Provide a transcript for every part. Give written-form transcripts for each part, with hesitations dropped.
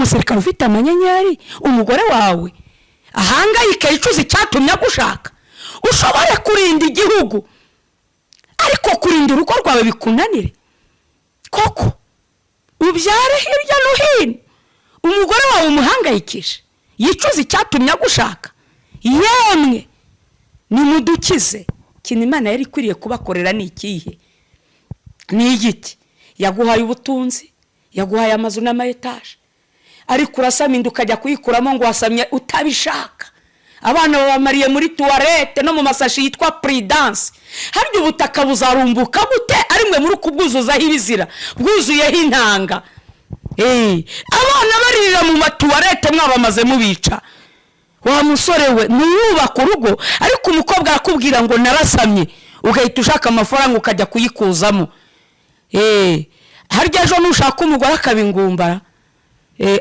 umusirikare ufite amanyenyeri umugore wawe ahangayika yicuza icyatumye agushaka ushobora kurinda igihugu ariko kurinda urugo rwawe bikunanire koko ubyare hirya no hino umugore wawe umuhangayikisha yicuza icyatumye agushaka yemwe nimudukize kintu Imana yari kwiriye kubakorera ni ikihe ni igiti yaguhaye ubutunzi yaguhaye amazu n'amayetaje ariko urasaminda ukajya kuyikuramo ngo wasamye utabishaka abana babamariye muri toilette no mu masashi yitwa Prudence harya ubutaka buzarumbuka gute ari mwe muri kubwuzuzaho ibizira bwuzuyeho intanga abana baririra mu matoilette mwabamaze mubica wa musore we nuyubaka urugo ariko umukobwa akubwira ngo narasamye ugahita ushaka amafaranga ukajya kuyikuzamo harya ejo nushaka umugore akabingumbara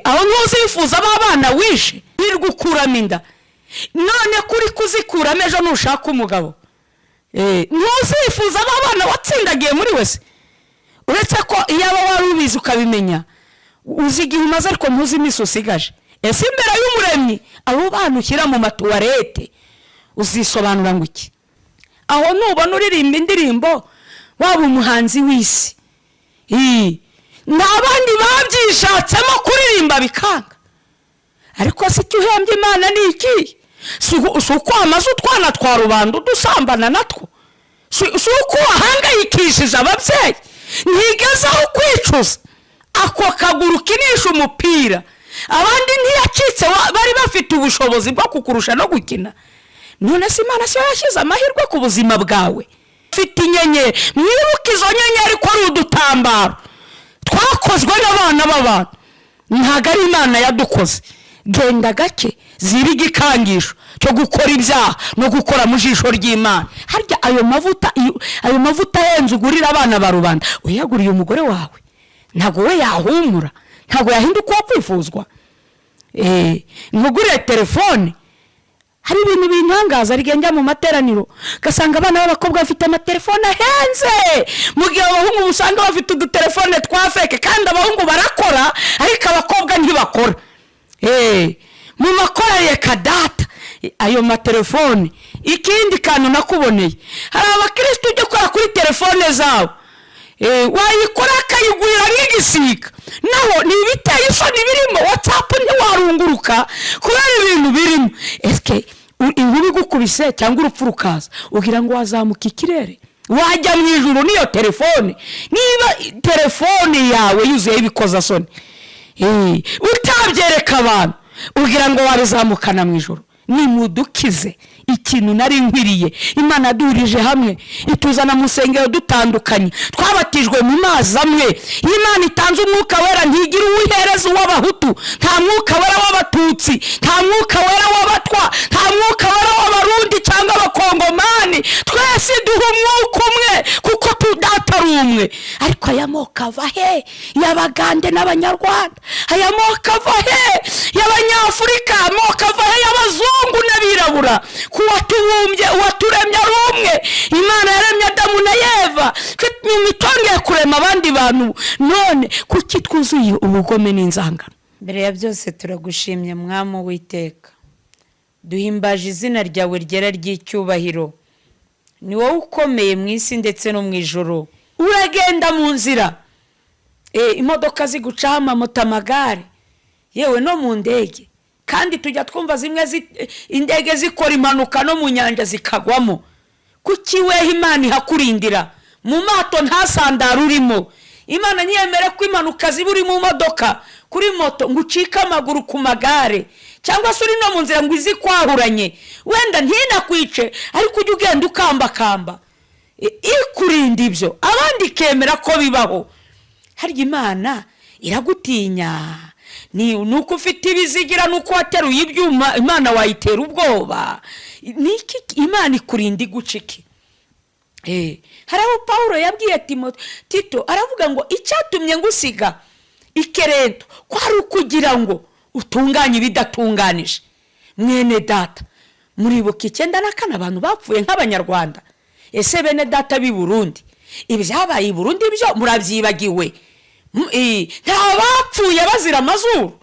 aho ntuzifuza abana wishe nirgukuramo inda none kuri kuzikuramo ejo nushaka umugabo ntuzifuza abana watsindagiye muri wese uretse ko iyo aba warubizi ukabimenya uzigihe umaze ariko ntuzi imiso usigaje ese imbere y'umuremyi abo bana ushyira mu matoilette uzisobanura ngo iki aho nubona uririmba indirimbo waba umuhanzi w'isi n'abandi babyishatsemo kuririmba bikanga ariko si cyo uhembye Imana ni iki si uko amaze utwana twa rubanda dusambana natwo si uko wahangayikishije ababyeyi ntigezaho kwicuza ako kaguru kinisha umupira abandi ntiyacitse bari bafite ubushobozi bwo kukurusha no gukina none se Imana se yashyize amahirwe ku buzima bwawe ufite inyenyeri mwibuke izo nyenyeri ko ari udutambaro twakozwe n'abana b'abantu ntago ari Imana yadukoze genda gake ziri igikangisho cyo gukora ibyaha no gukora mu jisho ry'Imana harya ayo mavuta yenze ugurira abana ba rubanda uyaguriye umugore wawe ntago we yahumura ntago yahinduka kwifuzwa nkugure telefone hari ibintu bintangaza rigenda mu materaniro gasanga abana b'abakobwa bafite amatelefone ahenze mu gihe abahungu usanga bafite udutelefone twa feke kandi abahungu barakora ariko abakobwa ntibakora mu makorere kadata ayo matelefone ikindi kantu nakuboneye hari abakristo ujye kora kuri telefone zabo wayikora akayigurira nk'igisiga naho ni ibiteye isoni birimo WhatsApp ntiwarunguruka kubera ibintu birimo eske inkuru igukubise cyangwa urupfu rukaza ugira ngo wazamuka ikirere wajya mu ijuru niyo telefone niba telefone yawe yuzuye ibikoza soni utabyereka abantu ugira ngo wabizamukana mu ijuru nimudukize ikintu nari nkwiriye Imana durije hamwe ituzana mu sengero dutandukanye twabatijwe mu mazi amwe Imana itanze umwuka wera ntigira uwihereza w'abahutu nta mwuka wera w'abatutsi nta mwuka wera w'abatwa nta mwuka wera w'abarundi cyangwa abakongomani twese duha umwuka umwe kuko tudata rumwe ariko aya moko ava he y'abagande n'abanyarwanda aya moko ava he y'abanyafurika moko ava he y'abazungu n'abirabura kuwatubumbye uwaturemye ari umwe Imana yaremye Adamu na Eva mitongeye kurema abandi bantu none kuki twuzuye ubugome n'inzangano mbere ya byose turagushimye mwami w'iteka duhimbaje izina ryawe ryera ry'icyubahiro ni wowe ukomeye mu isi ndetse no mu ijoro uragenda mu nzira imodoka zigucaho amamoto amagare yewe no mu ndege kandi tujya twumva zimwe indege zikora impanuka no mu nyanja zikagwamo kuki wehe Imana ihakurindira mu mato nta sandara urimo Imana nyemere ko impanuka ziburi mu modoka kuri moto ngo ucike amaguru ku magare cyangwa se uri no mu nzira ngo izikwahuranye wenda ntinakwice ariko ujye ugenda ukambakamba ikurinda ibyo abandi kemera ko bibaho harya Imana iragutinya nuko ufite ibizigira nuko wateruye ibyuma Imana wayitera ubwoba niki Imana ikurinda gucike haraho Paulo yabwiye Tito aravuga ngo icyatumye ngusiga ikereto kwari ukugira ngo utunganye ibidatunganije mwene data muribuka 94 abantu bapfuye nk'abanyarwanda ese bene data b'i Burundi ibyabaye i Burundi byo murabyibagiwe nta bapfuye bazira amazuru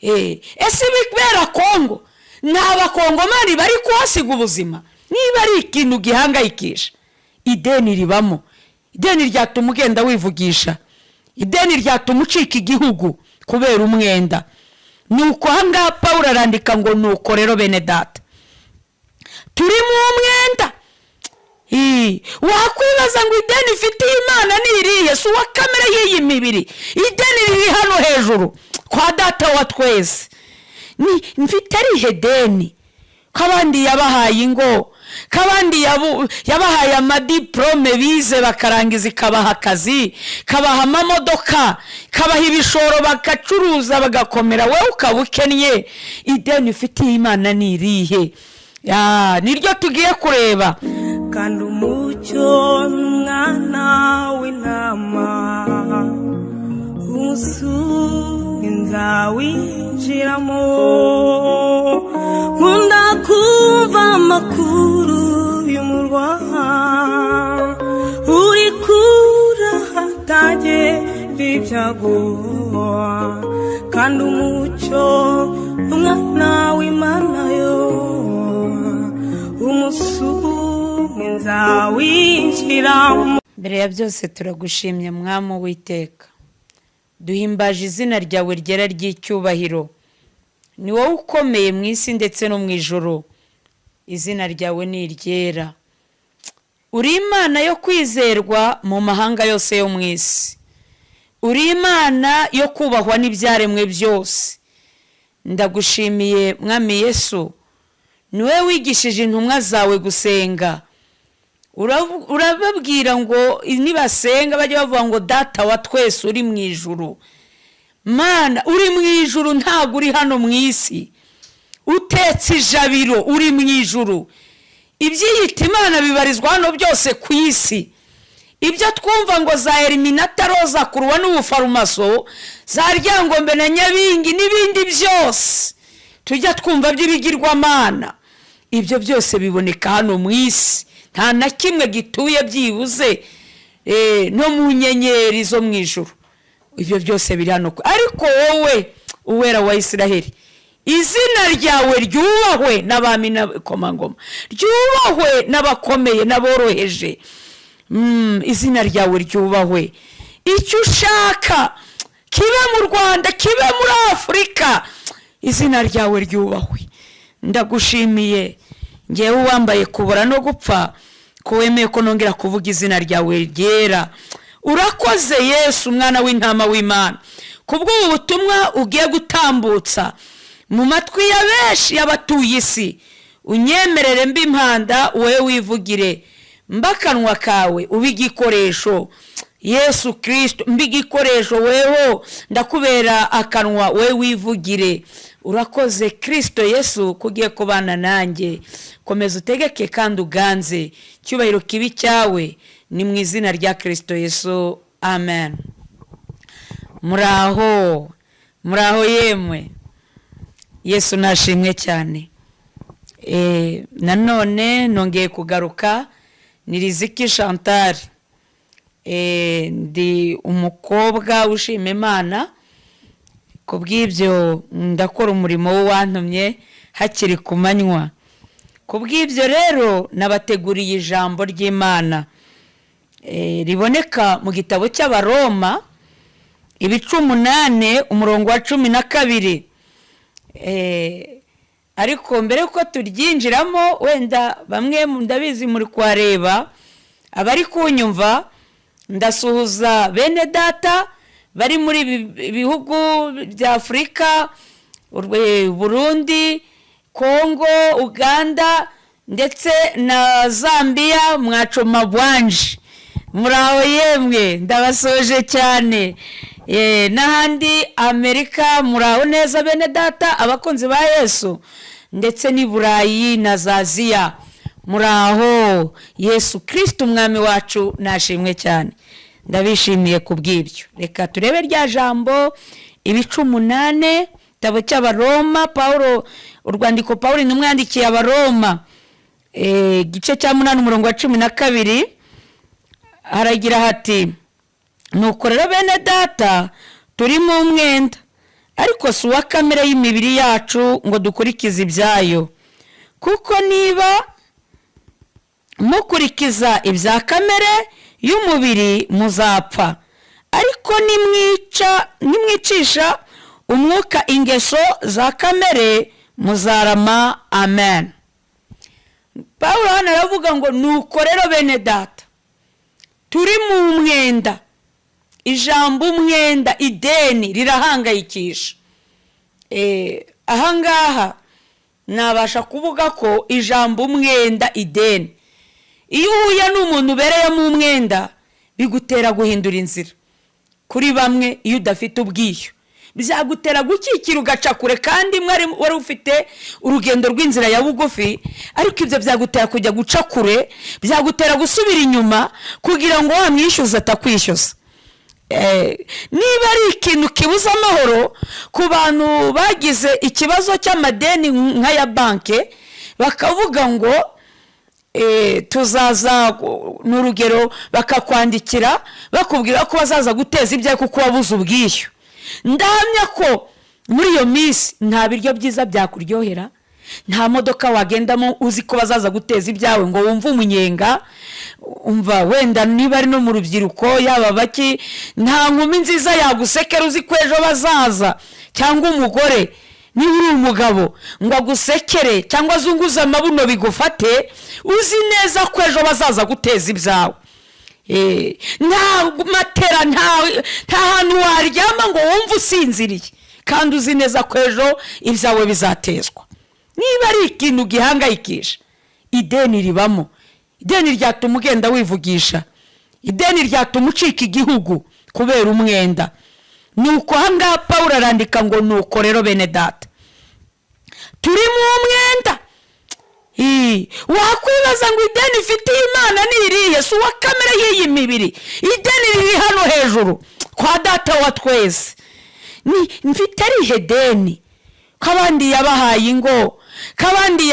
ese bibera Kongo n'abakongomani bari kuhasiga ubuzima? Niba ari ikintu gihangayikisha, ideni ribamo, ideni ryatuma ugenda wivugisha, ideni ryatuma ucika igihugu kubera umwenda. Nuko ahangaha Pawulo arandika ngo nuko rero bene data turi mu mwenda. Wakwibaza ngo ideni ifite Imana ni irihe? Si uwa kamere y'iyi mibiri, ideni riri hano hejuru kwa data wa twese. Mfite arihe deni? Kabandi yabahaye ingo, kabandi yabahaye amadiplome bize bakarangiza, ikabaha akazi, kabaha amamodoka, kabaha ibishoro bagacuruza bagakomera, wowe ukaba ukennye. Ideni ufitiye Imana ni irihe? Niryo tugiye kureba. Kandi umucyo n'umwana w'intama umusunge nzawinjiramo, nkunda kumva amakuru y'umurwa uri kura hatagera ibyago. Kandi umucyo n'umwana w'Imana yo umusunge nzawinjiramo. Mbere ya byose turagushimye mwami w'iteka, duhimbaje izina ryawe ryera ry'icyubahiro. Ni wowe ukomeye mu isi ndetse no mu ijoro, izina ryawe ni iryera. Uri Imana yo kwizerwa mu mahanga yose yo mu isi, uri Imana yo kubahwa n'ibyaremwe byose. Ndagushimiye mwami Yesu, niwe wigishije intumwa zawe gusenga. Urababwira ngo nibasenga bajye bavuga ngo data wa twese uri mu ijuru. Mana uri mu ijuru, ntabwo uri hano mu isi. Utetse ijabiro, uri mu ijuru. Ibyiyita Imana bibarizwa hano byose ku isi. Ibyo twumva ngo za Eliminata, Roza Kuruwa n'ubufarumaso, za Ryangombe na Nyabingi n'ibindi byose tujya twumva by'ibigirwamana, ibyo byose biboneka hano mu isi. Nta na kimwe gituye byibuze no mu nyenyeri zo mu ijuru. Ibyo byose biri hano. Ariko wowe uwera wa Isiraheli, izina ryawe ryubahwe n'abami n'abakomangoma, ryubahwe n'abakomeye n'aboroheje. Izina ryawe ryubahwe. Icyo ushaka kibe mu Rwanda, kibe muri Afurika, izina ryawe ryubahwe. Ndagushimiye ngewe wambaye kubura no gupfa, ko wemeye ko nongera kuvuga izina ryawe ryera. Urakoze Yesu, umwana w'intama w'Imana, kubw'ubu butumwa ugiye gutambutsa mu matwi ya benshi y'abatuye isi. Unyemerere mbi impanda, wowe wivugire, mbakanwa kawe ubigikoresho. Yesu Kristo mbigikoresho, weho ndakubera akanwa, wowe wivugire. Urakoze Kristo Yesu kugiye kubana nanjye. Komeza utegeke kandi uganze, cyubahiro kibi cyawe ni mu izina rya Kristo Yesu, amen. Muraho yemwe, Yesu nashimwe cyane. Nanone nongeye kugaruka, ni Riziki Chantal. Ndi umukobwa ushima Imana, kubw'ibyo ndakora umurimo wo wantumye hakiri ku manywa. Kubw'ibyo rero nabateguriye ijambo ry'Imana riboneka mu gitabo cy'Abaroma ibice 8 umurongo wa 12. Ariko mbere ko turyinjiramo, wenda bamwe ndabizi muri kwareba, abari kunyumva, ndasuhuza bene data bari muri bihugu bya Afurika, Burundi, Kongo, Uganda ndetse na Zambia. Mwacoma bwanje, muraho yemwe, ndabasoje cyane. N'ahandi Amerika muraho neza bene data, abakunzi ba Yesu, ndetse ni Burayi na Aziya muraho. Yesu Kristo umwami wacu nashimwe cyane, ndabishimiye kubw'ibyo. Reka turebe rya jambo ibice 8 tabo cy'Abaroma. Paulo, urwandiko Paulo n'umwandikiye Abaroma, gice cya 8 umurongo wa 12, haragira hati: nuko rero bene data turi mu mwenda, ariko si uwa kamere y'imibiri yacu ngo dukurikize ibyayo, kuko niba mukurikiza ibya kamere y'umubiri muzapfa, ariko nimwicisha umwuka ingeso za kamere muzarama. Amen. Pawulo hano aravuga ngo nuko rero bene data turi mu mwenda. Ijambo umwenda, ideni, rirahangayikisha. Ahangaha nabasha kuvuga ko ijambo umwenda, ideni, iyo uhuye n'umuntu ubereyemo umwenda bigutera guhindura inzira. Kuri bamwe iyo udafite ubwishyu bizagutera gukikira ugaca kure, kandi wari ufite urugendo rw'inzira ya bugufi, ariko ibyo byagutera kujya guca kure, byagutera gusubira inyuma kugira ngo wamwishyuze atakwishyuza. Niba ari ikintu kibuza amahoro ku bantu bagize ikibazo cy'amadeni nk'aya banke, bakavuga ngo tuzaza n'urugero, bakakwandikira bakubwira ko bazaza guteza ibyawe kuko wabuze ubwishyu. Ndahamya ko muri iyo minsi nta biryo byiza byakuryohera, nta modoka wagendamo uzi ko bazaza guteza ibyawe ngo wumve umunyenga. Umva, wenda niba ari no mu rubyiruko yaba baki, nta nkumi nziza yagusekera uzi ko ejo bazaza, cyangwa umugore niba uri umugabo ngo agusekere cyangwa azunguze amabuno bigufate, uzi neza ko ejo bazaza guteza ibyawe. Nta matera, nta hantu waryama ngo wumve usinziriye, kandi uzi neza ko ejo ibyawe bizatezwa. Niba ari ikintu gihangayikisha, ideni ribamo. Ideni ryatuma ugenda wivugisha, ideni ryatuma ucika igihugu kubera umwenda. Nuko ahangaha Pawulo arandika ngo nuko rero bene data turi mu mwenda. Wakwibaza ngo ideni ifitiye Imana ni irihe? Si uwa kamere y'iyi mibiri. Ideni riri hano hejuru kwa data wa twese. Mfite arihe deni? Kabandi yabahaye ingo, kabandi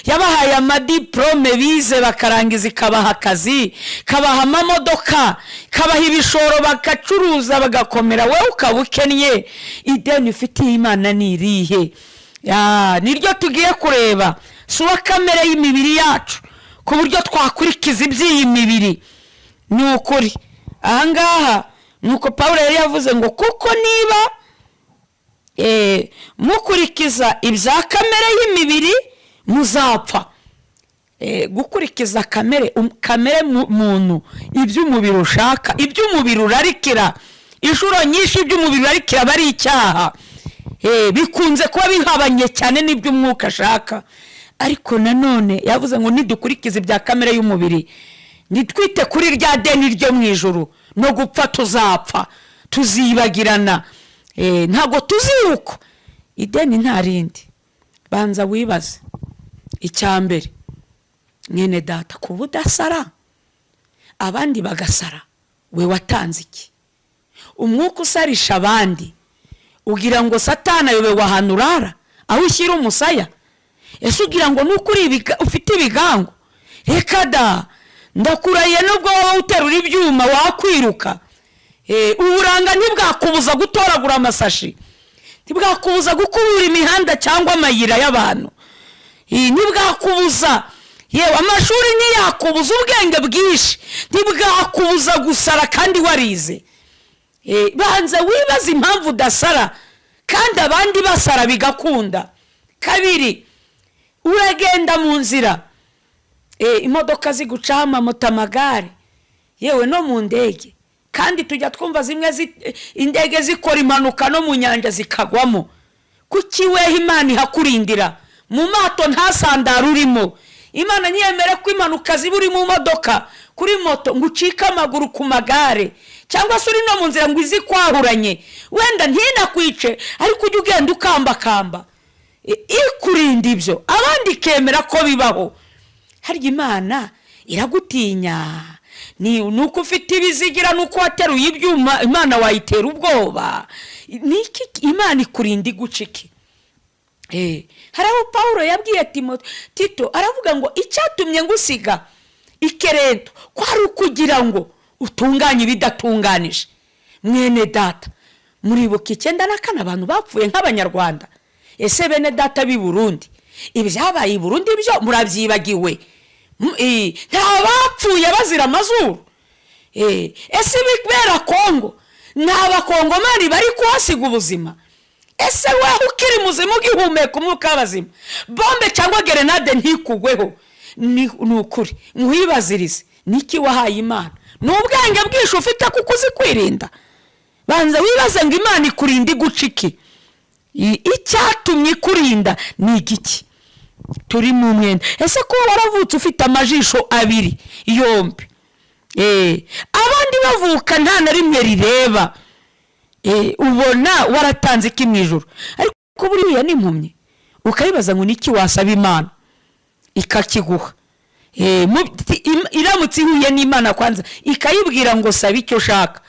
yabahaye amadiplome bize bakarangiza, ikabaha akazi, kabaha amamodoka, kabaha ibishoro bagacuruza bagakomera, wowe ukaba ukennye. Ideni ifitiye Imana ni irihe? Niryo tugiye kureba. Si uwa kamere y'imibiri yacu ku buryo twakurikiza iby'iyi mibiri. Ni ukuri ahangaha nuko Pawulo yari yavuze ngo kuko niba mukurikiza ibya kamere y'imibiri muzapfa. Gukurikiza kamere muntu, iby'umubiri ushaka, iby'umubiri urarikira. Inshuro nyinshi iby'umubiri urarikira bari icyaha. Bikunze kuba bihabanye cyane n'iby'umwuka ashaka. Ariko nanone yavuze ngo nidukurikize ibya kamere y'umubiri, nitwite kuri rya deni ryo mu ijuru, no gupfa tuzapfa, tuzibagirana. Ntago tuziruka. Ideni nta rindi. Banza wibaze icyambere, mwene data, kuba udasara abandi bagasara, we watanze iki? Umwuka usarisha abandi ugira ngo Satana yobe ahantu urara aho ushyira umusaya? Ese ugira ngo nuko ufite ibigango? Reka da, ndakurahiye nubwo waba uterura ibyuma wakwiruka. Uburanga ntibwakubuza gutoragura amasashi, ntibwakubuza gukubura imihanda cyangwa amayira y'abantu, ntibwakubuza, yewe amashuri ntiyakubuza ubwenge bwinshi, ntibwakubuza gusara kandi warize. Banza wibaza impamvu udasara kandi abandi basara bigakunda. Kabiri, uragenda mu nzira, imodoka zigucaho amamoto, amagare, yewe no mu ndege, kandi tujya twumva zimwe indege zikora impanuka no mu nyanja zikagwamo. Kuki weho Imana ihakurindira? Mu mato nta sandara urimo. Imana ntiyemere ko impanuka ziba uri mu modoka, kuri moto, ngo ucike amaguru ku magare, cyangwa se uri no mu nzira ngo izikwahuranye. Wenda ntinakwice, ariko ujye ugenda ukambakamba. Ikurinda ibyo, abandi kemera ko bibaho. Harya Imana iragutinya? Nuko ufite ibizigira, nuko wateruye ibyuma Imana wayitera ubwoba? Niki Imana ikurinda igucike? Haraho Pawulo yabwiye Tito, aravuga ngo icyatumye ngusiga Ikereto kwari ukugira ngo utunganye ibidatunganije. Mwene data, muribuka 94 abantu bapfuye nk'abanyarwanda. Ese bene data b'i Burundi ibyabaye i Burundi byo murabyibagiwe? Nta bapfuye bazira amazuru. Ese bibera Kongo n'abakongomani bari kuhasiga ubuzima? Ese wewe ukiri muzima ugihumeka umwuka w'abazima, bombe cyangwa grenade ntikugweho? Ni ukuri nkwibazirize, niki wahaye Imana? N'ubwenge bwisho ufite kuko uzi kwirinda? Banza wibaze ngo Imana ikurinda guciki, icyatumye kurinda ni igiki? Turi mu mwenda. Ese ko waravutse ufite amajisho abiri yombi, abandi bavuka nta na rimwe rireba, ubona waratanze iki mu ijuru? Ariko buriya ni impumyi, ukayibaza ngo niki wasaba Imana ikakiguha? Iramutse ihuye n'Imana kwanza ikayibwira ngo saba icyo shaka,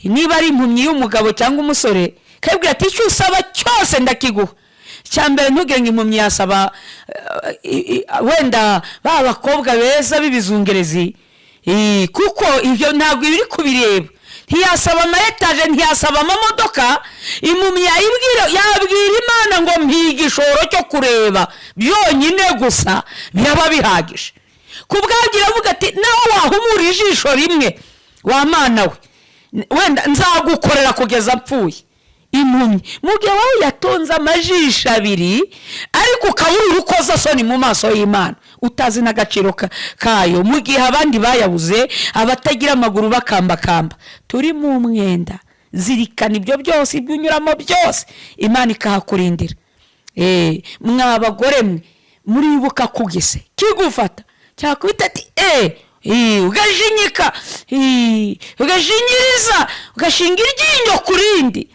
niba ari impumyi y'umugabo cyangwa umusore kayibwira ati icyo usaba cyose ndakiguha. Cyambere ntugire ngo impumyi yasaba wenda babakobwa beza b'ibizungerezi, kuko ibyo ntabwo biri kubireba. Ntiyasaba ama etaje, ntiyasaba amamodoka. Impumyi yabwira Imana ngo mpiga ishoro cyo kureba byonyine gusa biraba bihagije. Kubwagira avuga ati nawe wahumura ijisho rimwe wa Mana we, wenda nzagukorera kugeza mpfuye. Impumyi mugihe wawe yatonze amajisho abiri ariko ukabura urukoza soni mu maso y'Imana, utazi n'agaciro kayo, mugihe abandi bayabuze, abatagira amaguru bakambakamba. Turi mu mwenda, zirikana ibyo byose ibyunyuramo byose Imana ikahakurindira. Mwabagore mwe muribuka kugise kigufata cyakwita ati ugajinyika, ugajinyiriza, ugashinga iryinyo kurindi,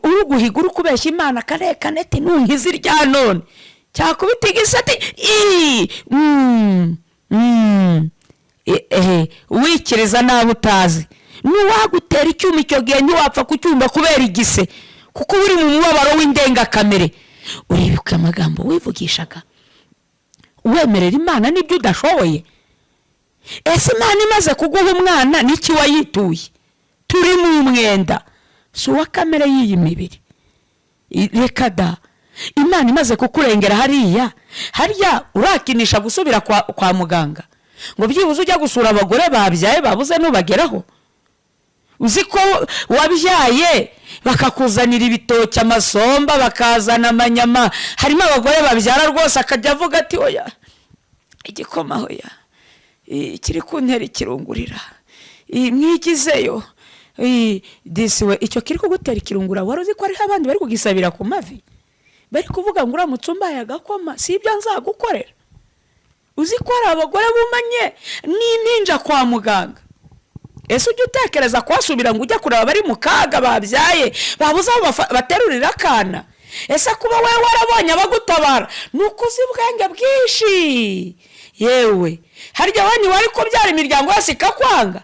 uruguhiga uri kubeshya Imana karekane ati ntunkize irya none. Cyakubita igisa ati wikiriza nawe utazi, nuwagutera icyuma icyo gihe ntiwapfa kucyumva kubera igise, kuko uri mu mubabaro w'indengakamere. Uribuka amagambo wivugishaga wemerera Imana n'ibyo udashoboye? Ese Imana imaze kuguha umwana niki wayituye? Turi mu mwenda, si uwa kamere y'iyi mibiri. Reka da, Imana imaze kukurengera harya urakinisha gusubira kwa muganga ngo byibuze ujya gusura abagore babyaye babuze nubageraho? Uzi ko wabyaye bakakuzanira ibitoki, amasomba, bakazana amanyama. Harimo abagore babyara rwose akajya avuga ati oya igikoma hoya kiri kuntera ikirungurira mwigizeyo. Disiwe icyo kiri kugutera ikirungura, wari uzi ko ari abandi bari kugisabira ku mavi, bari kuvuga ngo uramutse umbaye agakoma si ibyo nzagukorera? Uzi ko ari abagore bumanye n'impinja kwa muganga. Ese ujya utekereza kwasubira ngo ujya kureba bari mu kaga babyaye babuze aho baterurira akana? Ese kuba wewe warabonye abagutabara nukuzi ubwenge bwinshi yewe? Harya wani wari ko byara imiryango yose ikakwanga,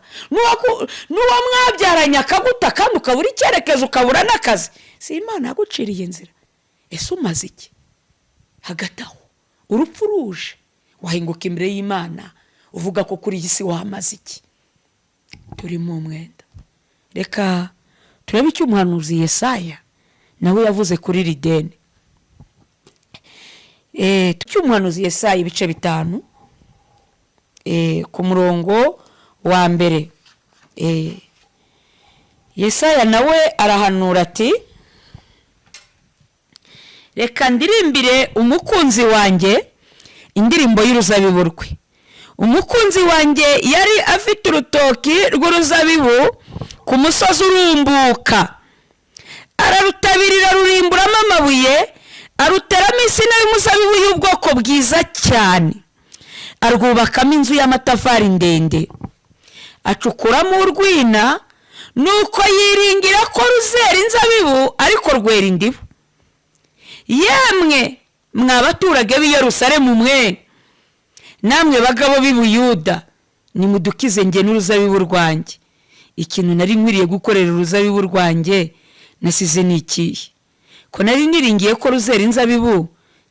nuwa mwabyaranye akaguta kandi ukabura icyerekezo ukabura n'akazi, si Imana yaguciriye inzira? Ese umaze iki hagati aho? Urupfu ruje wahinguka imbere y'Imana uvuga ko kuri iyi si wamaze iki? Turi mu mwenda. Reka turebe icyo umuhanuzi Yesaya nawe yavuze kuri rideni. Umuhanuzi Yesaya ibice 5 ku murongo wa mbere. Yesaya nawe arahanura ati reka ndirimbire umukunzi wanjye indirimbo y'uruzabibu rwe. Umukunzi wanjye yari afite urutoki rw'uruzabibu ku musozi urumbuka, ararutabirira rurimburamo amabuye, aruteramo insina y'umuzabibu y'ubwoko bwiza cyane, arwubakamo inzu y'amatafari ndende, acukuramo urwina, nuko yiringira ko ruzera inzabibu ariko rwera indibu. Yemwe mwabaturage b'i Yerusalemu mwe, namwe bagabo b'i Buyuda, nimudukize nge n'uruzabibu rwanjye. Ikintu nari nkwiriye gukorera uruzabibu rwanjye nasize n'ikihe? Ko nari niringiye ko ruzera inzabibu,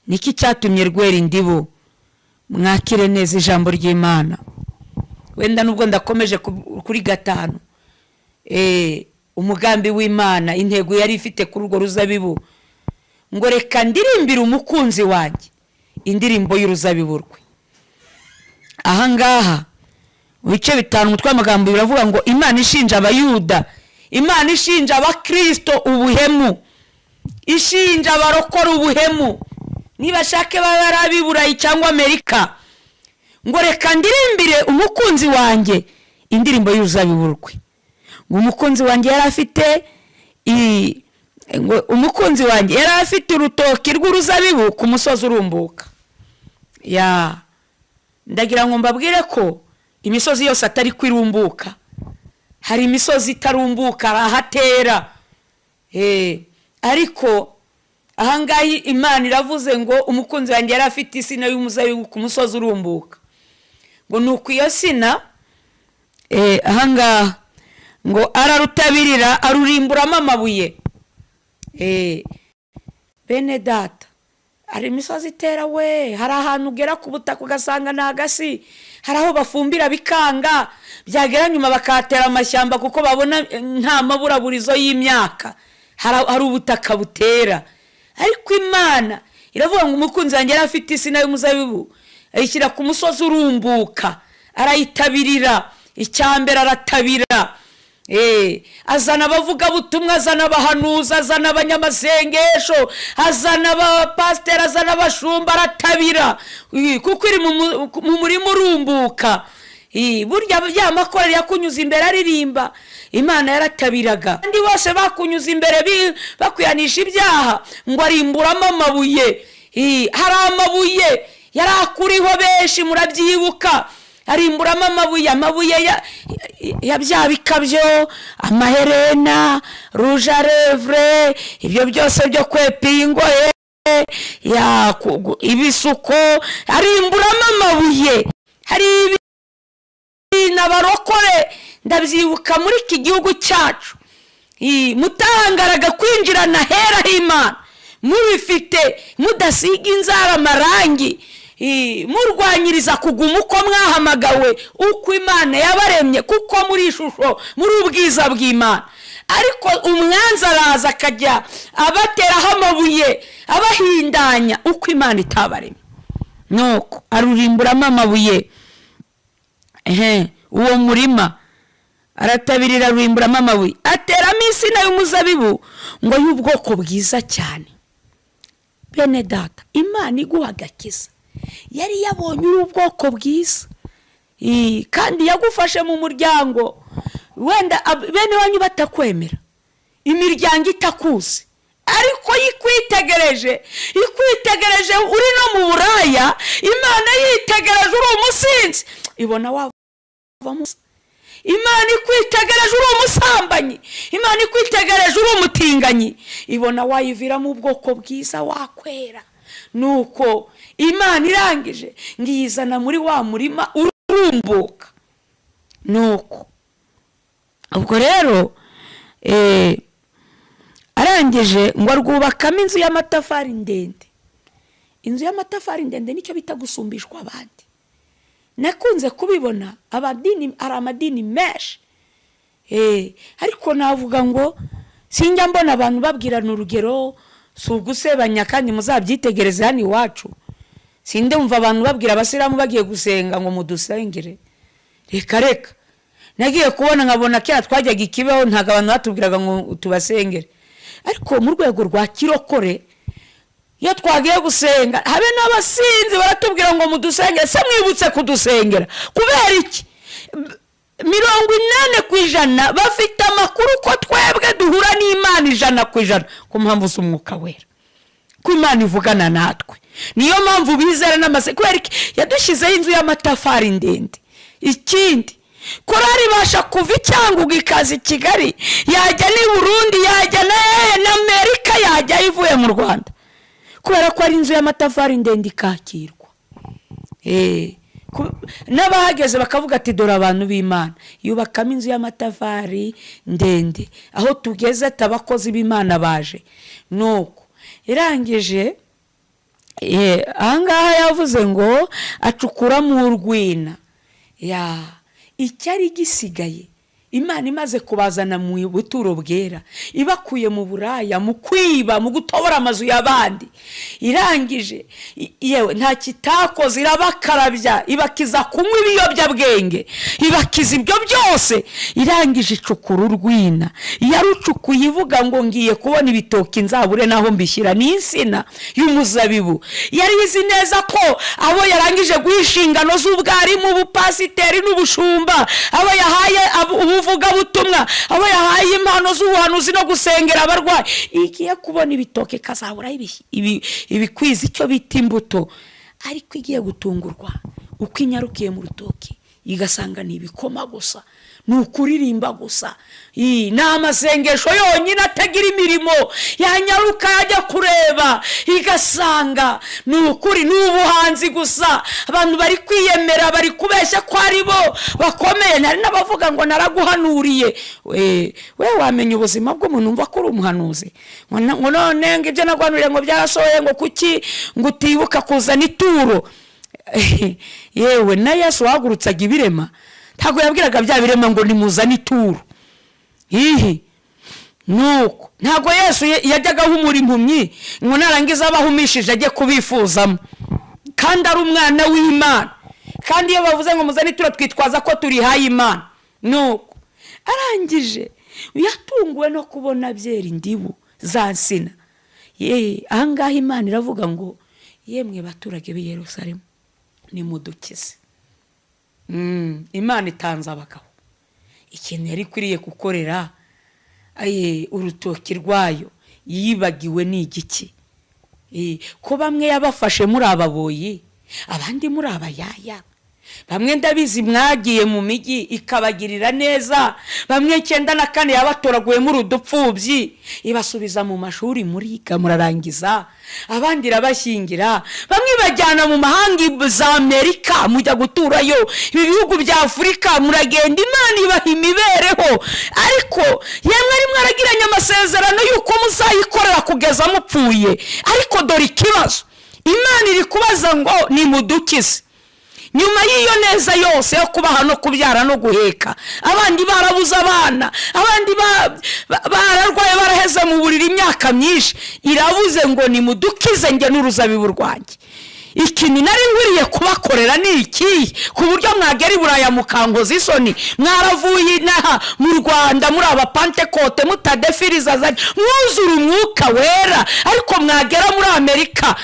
niki cyatumye rwera indibu? Mwakire neza ijambo ry'Imana. Wenda nubwo ndakomeje kuri 5, umugambi w'Imana, intego yari ifite kuri urwo ruzabibu, ngo reka ndirimbire umukunzi wanjye indirimbo y'uruzabibu rwe. Ahangaha mu bice 5 umutwe w'amagambo biravuga ngo Imana ishinja abayuda, Imana ishinja abakristo ubuhemu, ishinja abarokora ubuhemu, niba shake baba Burayi cyangwa Amerika, ngo reka ndirimbire umukunzi wanjye indirimbo y'uruzabibu rwe. Ngo umukunzi wanjye yari afite umukunzi wanjye yari afite urutoki rw'uruzabibu ku musozi urumbuka. Ndagira ngo mbabwire ko imisozi yose atari kwirumbuka, hari imisozi itarumbuka arahatera. Ariko ahangaha Imana iravuze ngo umukunzi wanjye yari afite isina y'umuzabibu ku musozi urumbuka. Ngo nuko iyo sina ahangaha ngo ararutabirira arurimburamo amabuye. Bene data, hari imisozi itera we, hari ahantu ugera ku butaka ugasanga ntagasi, hari aho bafumbira bikanga, byagera nyuma bakatera amashyamba kuko babona nta maburaburizo y'imyaka, hari ubutaka butera. Ariko Imana iravuga ngo umukunzi wanjye yari afite isina y'umuzabibu, ayishyira ku musozi urumbuka, arayitabirira. Icyambere aratabira, azana abavuga butumwa, azana abahanuza, azana abanyamasengesho, azana abapasiteri, azana abashumba, aratabira kuko iri mu murimo urumbuka. Burya bya makorari yakunyuza imbere aririmba, Imana yaratabiraga. Kandi bose bakunyuza imbere bakwiyanisha ibyaha, ngo arimburamo amabuye. Hari amabuye yarakuriho benshi murabyibuka, arimburamo amabuye ya bya bikabyo, amaherena, rouge à lèvres, ibyo byose byo kwepingo, ibisuko, arimburamo amabuye. Hari n'abarokore ndabyibuka muri iki gihugu cyacu, mutahangaraga kwinjirana hera h'Imana mubifite, mudasiga inzara amarangi, murwanyiriza kuguma uko mwahamagawe, uko Imana yabaremye, kuko muri ishusho muri ubwiza bw'Imana. Ariko umwanzi araza akajya abateraho amabuye, abahindanya uko Imana itabaremye. Nuko arurimburamo amabuye. Uwo murima aratabirira, arurimburamo amabuye, ateramo isina y'umuzabibu ngo y'ubwoko bwiza cyane. Bene data, Imana iguha agakiza, yari yabonye ubwoko bwiza, kandi yagufashe mu muryango wenda bene wanyu batakwemera, imiryango itakuzi, ariko yikwitegereje uri no mu buraya, Imana yitegereje uri umusinzi, ibona wavamo. Imana ikwitegereje uri umusambanyi, Imana ikwitegereje uri umutinganyi, ibona wayivira mu bwoko bwiza wakwera. Nuko Imana irangije ngiyizana muri wa murima urumbuka. Nuko ubwo rero arangije ngo arwubakamo inzu y'amatafari ndende. Inzu y'amatafari ndende nicyo bita gusumbishwa abandi. Nakunze kubibona abadini, ari amadini menshi, ariko navuga ngo sinjya mbona abantu babwirana urugero, si ugusebanya kandi muzabyitegereze hano iwacu. Sinde umva abantu babwira abasilamu bagiye gusenga ngo mudusengere. Reka nagiye kubona nkabona kera twajyaga ikibeho ntago abantu batubwiraga ngo tubasengere. Ariko mu rwego rwa kirokore, iyo twagiye gusenga habe n'abasinzi baratubwira ngo mudusengere, se mwibutse kudusengera kubera iki? 80% bafite amakuru ko twebwe duhura n'Imana 100% ku mpamvu z'umwuka wera, ko Imana ivugana natwe. Niyo mpamvu bizera n'amase kubera iki yadushizeho inzu y'amatafari ndende. Ikindi korari basha kuva Cyangugu ikaza Kigali, yajya ni Burundi, yajya na Amerika, yajya ivuye mu Rwanda, kubera ko ari inzu y'amatafari ndende ikakirwa. N'abahageze bakavuga ati dore abantu b'Imana, yubakamo inzu y'amatafari ndende, aho tugeze tabakozi b'Imana baje. Nuko irangije ahangaha yavuze ngo acukura mu rwina. Icyari gisigaye Imana imaze kubazana mu buturo bwera, ibakuye mu buraya, mu kwiba, mu gutobora amazu y'abandi, irangije yewe nta kitakoze, irabakarabya, ibakiza kunywa ibiyobyabwenge, ibakiza ibyo byose, irangije icukura urwina. Yarucukuye ivuga ngo ngiye kubona ibitoki nzabure naho mbishyira, n'insina y'umuzabibu. Yari izi neza ko abo yarangije guha inshingano z'ubwarimu, ubupasiteri n'ubushumba, abo yahaye ubuvuga butumwa, abo yahaye impano z'ubuhanuzi no gusengera abarwayi, igiye kubona ibitoke kazabura ibikwiza icyo bita imbuto. Ariko igiye gutungurwa uko inyarukiye mu rutoki igasanga ni ibikoma gusa, ni ukuririmba gusa, ni amasengesho yonyine atagira imirimo. Yanyaruka yajya kureba igasanga ni ukuri, ni ubuhanzi gusa. Abantu bari kwiyemera, bari kubeshya ko ari bo bakomeye. Nari n'abavuga ngo naraguhanuriye. We wamenya ubuzima bw'umuntu umva ko uri umuhanuzi, ngo none ngo ibyo naguhanuriye ngo byarasohoye, ngo kuki ngo utibuka kuzana ituro. Yewe na Yesu wahagurutsaga ibirema, ntabwo yabwiraga bya birema ngo nimuzane ituro. Nuko ntabwo Yesu yajyaga ahumura impumyi ngo narangiza abahumishije ajye kubifuzamo, kandi ari umwana w'Imana. Kandi iyo bavuze ngo muzane ituro twitwaza ko turihaye Imana. Nuko arangije yatunguwe no kubona byera indibu za nsina. Ahangaha Imana iravuga ngo yemwe baturage b'i Yerusalemu nimudukize. Imana itanze abagabo ikintu yari kwiriye gukorera urutoki rwayo, yibagiwe n'igiki. Ko bamwe yabafashe muri ababoyi, abandi muri abayaya. Bamwe ndabizi mwagiye mu migi ikabagirira neza, bamwe 94 yabatoraguyemo urudupfubyi ibasubiza mu mashuri muriga murarangiza, abandi irabashyingira, bamwe bajyana mu mahanga za Amerika mujya guturayo, ibi bihugu bya Afurika muragenda, Imana ibaha imibereho. Ariko yemwe ari mwaragiranye amasezerano yuko muzayikorera kugeza mupfuye. Ariko dore ikibazo, Imana iri kubaza ngo nimudukize. Nyuma y'iyo neza yose yo kubaha no kubyara no guheka, abandi barabuze abana, abandi bararwaye baraheze mu buriri imyaka myinshi, iravuze ngo nimudukize nge n'uruzabibu rwanjye. Ikintu nari ngwiriye kubakorera ni iki, ku buryo mwagera Iburaya mukangoza isoni, mwaravuye inaha mu Rwanda muri aba Pentecote mutadefiriza zanye mwuzura umwuka wera, ariko mwagera muri Amerika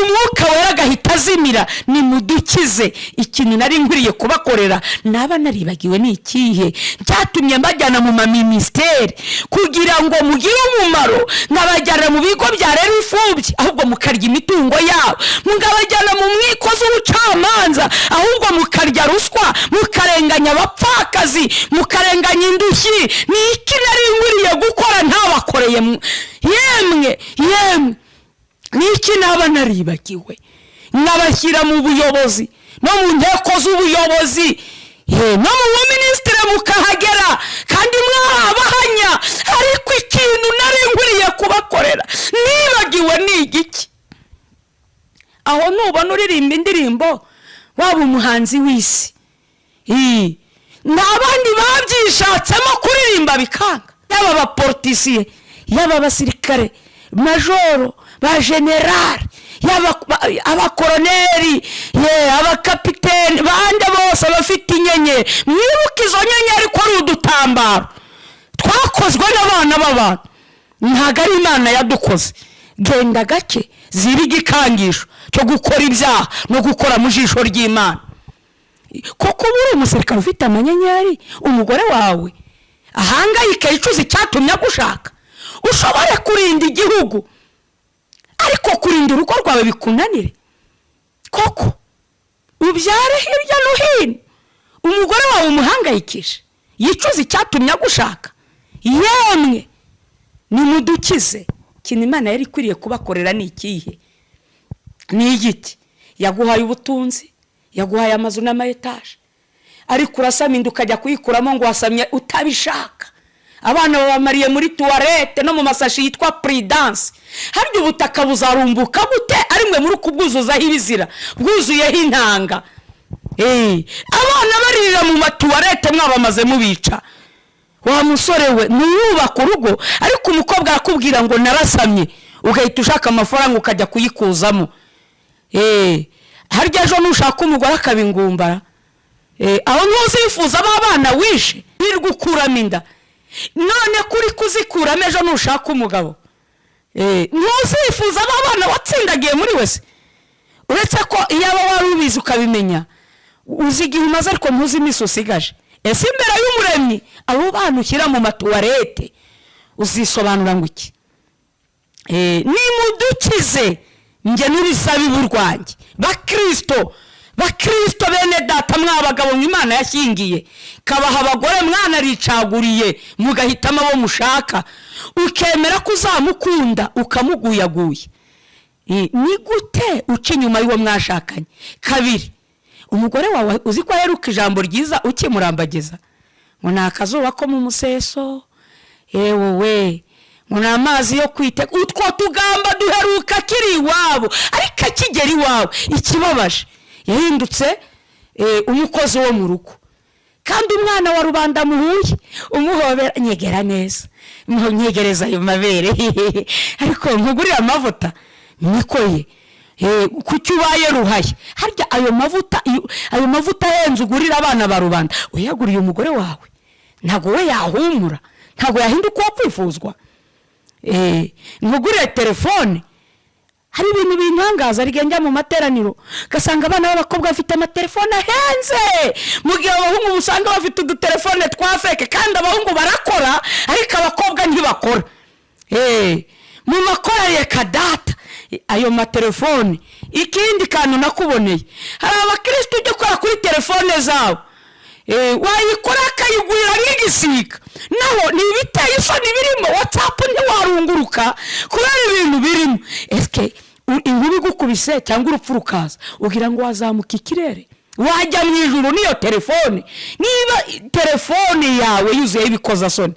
umwuka wera gahita azimira. Nimudukize. Ikintu nari ngwiriye kubakorera naba naribagiwe ni ikihe, cyatumye mbajyana mu ministeri kugira ngo mugire umumaro, nkabajyana mu bigo bya rero ifubyi ahubwo mukarya imitungo yabo, bajyana mu mwiko z'ubucamanza ahubwo mukarya ruswa, mukarenganya abapfakazi, mukarenganya indushyi. Ni iki nari ngwiriye gukora ntabakoreye? Yemwe ni iki naba naribagiwe? Nkabashyira mu buyobozi no mu nteko z'ubuyobozi, no mu buminisitiri mukahagera, kandi mwabahanya. Ariko ikintu nari ngwiriye kubakorera nibagiwe ni igiki? Aho nubona uririmba indirimbo waba umuhanzi w'isi, n'abandi babyishatsemo kuririmba bikanga, yaba abaportisiye, yaba abasirikare majoro, ba general, yaba abakoroneri, abakapiteni, bande bose bafite inyenyeri. Mwibuke izo nyenyeri ko ari udutambaro twakozwe n'abana b'abantu, ntago ari Imana yadukoze. Genda gake ziri gikangisho cyo gukora ibyaha no gukora mu jisho ry'Imana. Koko buri umusirikare ufite amanyenyeri, umugore wawe ahangayika icuza icyatumye gushaka, ushobora kurinda igihugu ariko kurinda urugo rwawe bikunanire. Koko ubyare hirya no hino, umugore wawe umuhangayikisha yicuza icyatumye gushaka. Yemwe nimudukize. Ikintu Imana yari kwiriye kubakorera ni ikihe? Ni igiti? Yaguhaye ubutunzi, yaguhaye amazu n'amayetaje, ariko urasaminda ukajya kuyikuramo ngo wasamye utabishaka. Abana babamariye muri toilette no mu masashi yitwa Prudence. Harya ubutaka buzarumbuka gute ari mwe muri kubwuzuzaho ibizira, bwuzuyeho intanga? Abana barira mu matoilette mwabamaze mubica. wa musore we nuyubaka urugo ariko umukobwa arakubwira ngo narasamye ugahita ushaka amafaranga ukajya kuyikuzamo harya ejo nushaka umugore akabingumbara aho ntuzifuza abana wishe nirgukuramo inda none kuri kuzikuramo ejo nushaka umugabo ntuzifuza abana watsindagiye muri wese uretse ko iyo aba wari ubizi ukabimenya uzigihe umaze ariko ntuzi imiso usigaje ese imbere y'umuremyi abo bana ushyira mu matuwarete uzisobanura ngo iki nimudukize njye n'urusabibu rwanjye bakristo bene data mwabagabo Imana yashyingiye kabaha abagore mwana ricaguriye mugahitamo abo mushaka ukemera kuzamukunda ukamuguyaguye ni gute uca inyuma y'uwo mwashakanye kabiri umugore wawe uzi ko aheruka ijambo ryiza ukimurambagiza ngo nakazuba ko mu museso wowe ngo namazi yo kwite utwo tugamba duheruka kiri iwabo ariko akigera iwawe ikibabaje yahindutse umukozi wo mu rugo kandi umwana wa rubanda muhuye umuhobera nyegera neza nyegereza ayo mabere ariko nkugurira amavuta nikoye kuki ubaye ruhaye harya ayo mavuta yenze ugurira abana ba rubanda uyaguriye umugore wawe ntago we yahumura ntago yahinduka uwo kwifuzwa nkugurire telefone hari ibintu bintangaza rigenda mu materaniro gasanga abana b'abakobwa bafite amatelefone ahenze mu gihe abahungu usanga bafite udutelefone twa feke kandi abahungu barakora ariko abakobwa ntibakora mu makorere kadata ayo matelefone ikindi kantu nakuboneye hari abakristo ujye kora kuri telefone zawe wayikora akayigurira nk'igisika naho ni ibiteye isoni birimo WhatsApp ntiwarunguruka kubera ibintu birimo eske inkubi gukubise cyangwa urupfu rukaza ugira ngo wazamuka ikirere wajya mu ijuru niyo telefone niba telefone yawe yuzuye ibikoza soni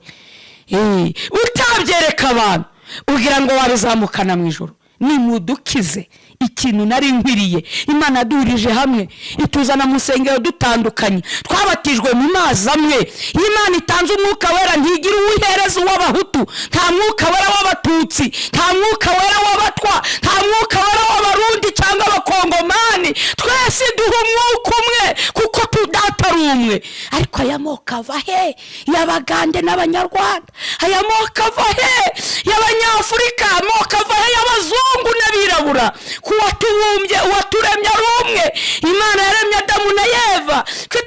utabyereka abantu ugira ngo wabizamukana mu ijuru nimudukize ikintu nari nkwiriye Imana durije hamwe ituzana mu sengero dutandukanye twabatijwe mu mazi amwe Imana itanze umwuka wera ntigira uwihereza w'abahutu nta mwuka wera w'abatutsi nta mwuka wera w'abatwa nta mwuka wera w'abarundi cyangwa abakongomani twese duha umwuka umwe kuko tudata rumwe ariko aya moko ava he y'abagande n'abanyarwanda aya moko ava he y'abanyafurika amoko ava he y'abazungu n'abirabura kuwatubumbye uwaturemye rumwe Imana yaremye Adamu na Eva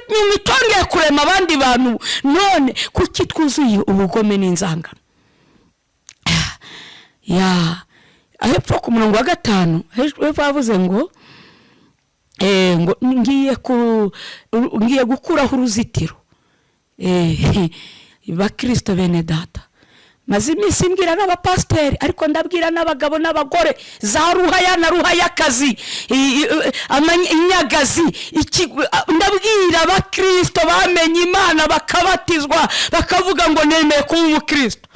nyuma itongeye kurema abandi bantu none kuki twuzuye ubugome n'inzangano ahepfo ku murongo wa 5 hejuru bavuze ngo ngiye gukuraho uruzitiro bakristo bene data maze iminsi mbwira n'abapasiteri ariko ndabwira n'abagabo n'abagore za ruhaya na ruhayakazi inyagazi ndabwira abakristo bamenye Imana bakabatizwa bakavuga ngo nemeye kuba umukristo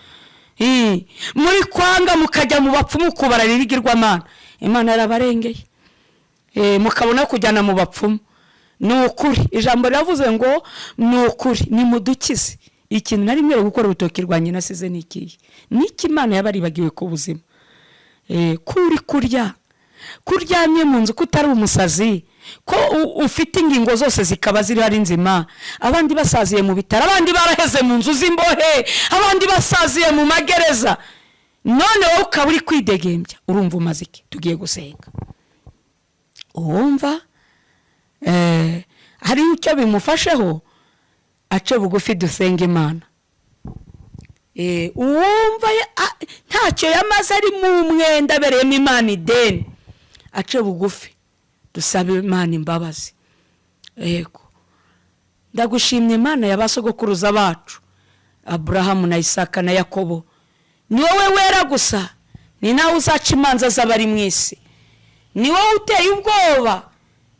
muri kwanga mukajya mu bapfumu kubararira igirwamana Imana yarabarengeye mukabona kujyana mu bapfumu nukuri ijambo riravuze ngo nukuri nimudukize ikintu nari mwe gukora urutoki rwanye nasize niki Imana yabaribagiwe ku buzima kuri kuryamye mu nzu kutari umusazi ko ufite ingingo zose zikaba ziri hari nzima abandi basaziye mu bitaro abandi baraheze mu nzu z'imbohe abandi basaziye mu magereza none wowe ukaba uri kwidegembya urumva umaziki tugiye gusenga uwumva hari icyo bimufasheho ace bugufi dusenga Imana uwumva ntacyo yamaze ari mu mwenda bereyemo Imana ideni ace bugufi dusaba Imana imbabazi yego ndagushimye Imana yabasogokuruza bacu Abrahamu na Isaka na Yakobo ni wowe wera gusa ni nawe uzaca imanza z'abari mu isi ni wowe uteye ubwoba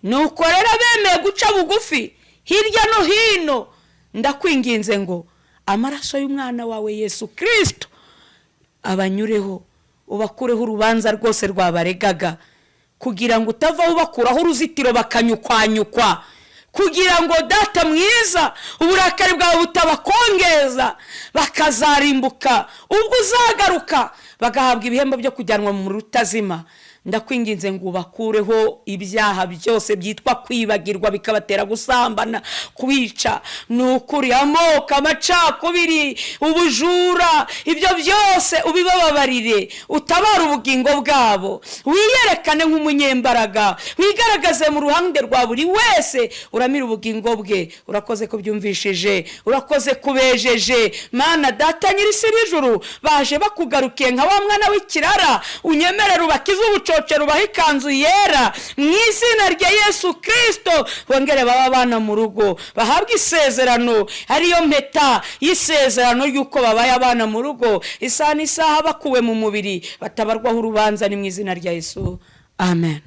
nukorera bemeye guca bugufi hirya no hino ndakwinginze ngo amaraso y'umwana wawe Yesu Kristo abanyureho ubakureho urubanza rwose rwabaregaga kugira ngo utavaho bakuraho uruzitiro bakanyukwanyukwa kugira ngo data mwiza uburakari bwawe butabakongeza bakazarimbuka ubwo uzagaruka bagahabwa ibihembo byo kujyanwa mu rutazima. Ndakwinginze ngo bakureho ibyaha byose byitwa kwibagirwa bikabatera gusambana, kwica, nukuri, amoko, amacakubiri, ubujura, ibyo byose ubibababarire, utabara ubugingo bwabo, wiyerekane nk'umunyembaraga, wigaragaze mu ruhande rwa buri wese, uramira ubugingo bwe. Urakoze kubyumvishije, urakoze kubejeje. Mana data nyir'isi n'ijuru, baje bakugarukiye nka wa mwana w'ikirara, unyemerere ubakize ubuco rubaha ikanzu yera mu izina rya Yesu Kristo. Bongere baba abana mu rugo, bahabwe isezerano, ariyo mpeta y'isezerano y'uko babaye abana mu rugo, isaha n'isaha bakuwe mu mubiri, batabarwaho urubanza. Ni mu izina rya Yesu, amen.